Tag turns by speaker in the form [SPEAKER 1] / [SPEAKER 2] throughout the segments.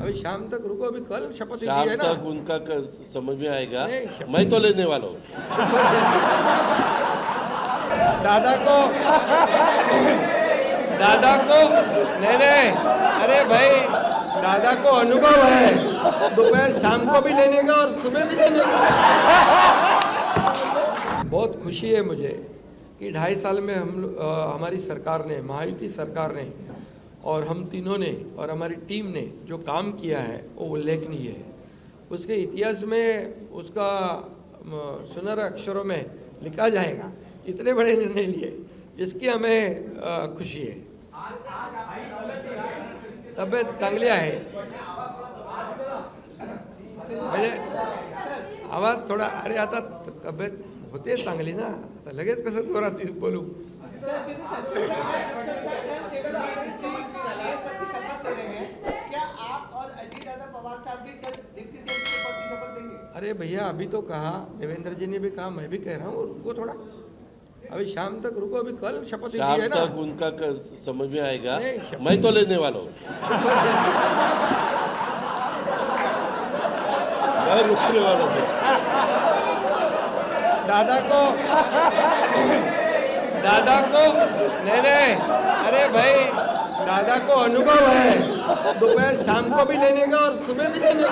[SPEAKER 1] अभी शाम तक रुको, अभी कल शपथ ली
[SPEAKER 2] शाम
[SPEAKER 1] है ना।
[SPEAKER 2] तक उनका समझ में आएगा।
[SPEAKER 1] नहीं,
[SPEAKER 2] मैं तो लेने वाला हूँ।
[SPEAKER 1] दादा को नहीं, अरे भाई दादा को अनुभव है, दोपहर शाम को भी लेने का और सुबह भी लेने का। बहुत खुशी है मुझे कि 2.5 साल में हमारी सरकार ने, महायुति सरकार ने और हम तीनों ने और हमारी टीम ने जो काम किया है वो उल्लेखनीय है। उसके इतिहास में उसका सुनहरे अक्षरों में लिखा जाएगा। इतने बड़े निर्णय लिए, इसकी हमें खुशी है। तब्येत चांगली आहे, म्हणजे आवाज थोडा, अरे आता तब्येत होते चांगली ना, आता लगेच कसं जोरात बोलू। अरे भैया अभी तो कहा, देवेंद्र जी ने भी कहा, मैं भी कह रहा हूँ, रुको थोड़ा, अभी शाम तक रुको, अभी कल शपथ ली
[SPEAKER 2] शाम
[SPEAKER 1] है ना।
[SPEAKER 2] तक उनका समझ में आएगा।
[SPEAKER 1] नहीं,
[SPEAKER 2] मैं तो लेने वाला हूँ। मैं रुकने वाला हूँ।
[SPEAKER 1] दादा को नहीं, अरे भाई दादा को अनुभव है, दोपहर शाम को भी लेने का और सुबह भी लेने का।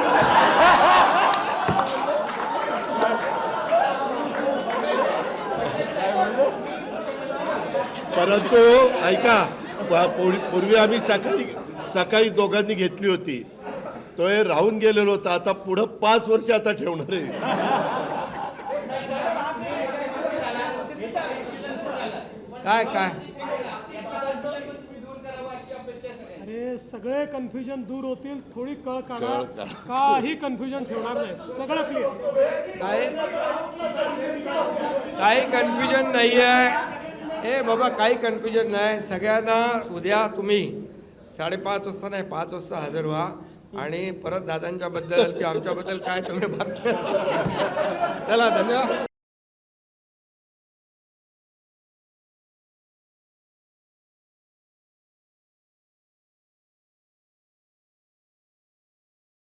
[SPEAKER 2] परंतु ऐका, पूर्वी आम्ही सकाळी दोघांनी घेतली होती, तो हे राहून गेलेलो होता। आता पुढे 5 वर्ष आता ठेवणार आहे।
[SPEAKER 1] काय
[SPEAKER 3] अरे सगळे कन्फ्युजन दूर होतील, थोडी कळ काढा, काही कन्फ्युजन ठेवणार नाही, सगळं क्लिअर।
[SPEAKER 1] काही कन्फ्युजन नाही आहे, ए बाबा काही कन्फ्युजन नाही। सगळ्यांना उद्या तुम्ही 5:30 वाजता नाही 5 वाजता हजर व्हा आणि परत दादांच्या बद्दल किंवा आमच्याबद्दल काय तुम्ही बातम्या चला, धन्यवाद।